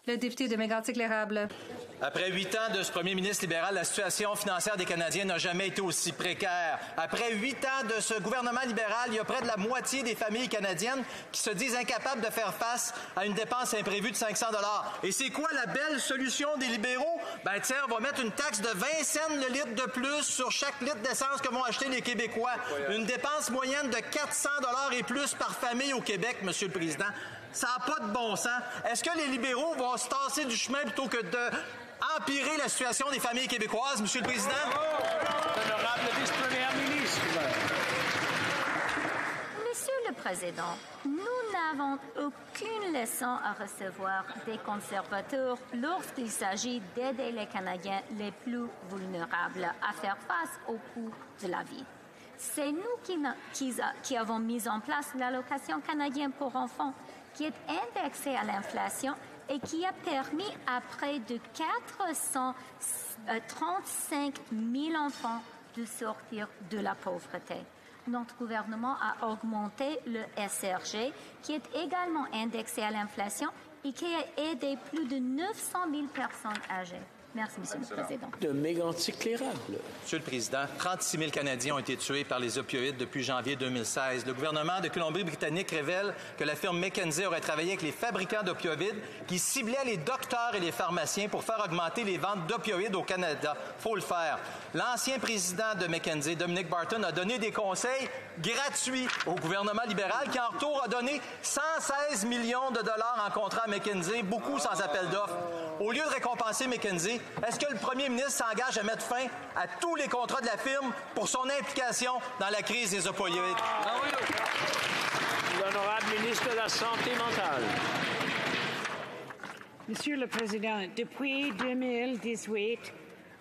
Le député de Mégantic-l'Érable. Après 8 ans de ce premier ministre libéral, la situation financière des Canadiens n'a jamais été aussi précaire. Après 8 ans de ce gouvernement libéral, il y a près de la moitié des familles canadiennes qui se disent incapables de faire face à une dépense imprévue de 500 $. Et c'est quoi la belle solution des libéraux? Ben tiens, on va mettre une taxe de 20 cents le litre de plus sur chaque litre d'essence que vont acheter les Québécois. Une dépense moyenne de 400 $ et plus par famille au Québec, Monsieur le Président. Ça n'a pas de bon sens. Est-ce que les libéraux vont se tasser du chemin plutôt que de empirer la situation des familles québécoises, Monsieur le Président? L'honorable vice-première ministre. Monsieur le Président, nous n'avons aucune leçon à recevoir des conservateurs lorsqu'il s'agit d'aider les Canadiens les plus vulnérables à faire face au coût de la vie. C'est nous qui avons mis en place l'allocation canadienne pour enfants, qui est indexée à l'inflation et qui a permis à près de 435 000 enfants de sortir de la pauvreté. Notre gouvernement a augmenté le SRG, qui est également indexé à l'inflation et qui a aidé plus de 900 000 personnes âgées. Merci, Monsieur le Président. De Mégantic-l'Érable. Monsieur le Président, 36 000 Canadiens ont été tués par les opioïdes depuis janvier 2016. Le gouvernement de Colombie-Britannique révèle que la firme McKinsey aurait travaillé avec les fabricants d'opioïdes qui ciblaient les docteurs et les pharmaciens pour faire augmenter les ventes d'opioïdes au Canada. Faut le faire. L'ancien président de McKinsey, Dominic Barton, a donné des conseils gratuits au gouvernement libéral qui, en retour, a donné 116 millions de dollars en contrat à McKinsey, beaucoup sans appel d'offres. Au lieu de récompenser McKinsey, est-ce que le premier ministre s'engage à mettre fin à tous les contrats de la firme pour son implication dans la crise des opioïdes? L'honorable ministre de la Santé mentale. Monsieur le Président, depuis 2018,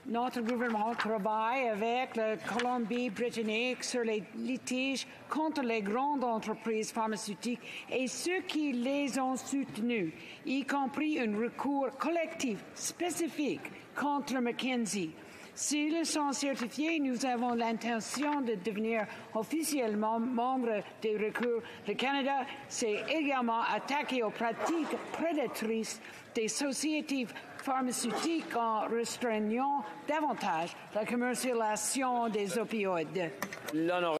notre gouvernement travaille avec la Colombie-Britannique sur les litiges contre les grandes entreprises pharmaceutiques et ceux qui les ont soutenus, y compris un recours collectif spécifique contre McKinsey. S'ils sont certifiés, nous avons l'intention de devenir officiellement membre des recours. Le Canada s'est également attaqué aux pratiques prédatrices des sociétés pharmaceutiques en restreignant davantage la commercialisation des opioïdes.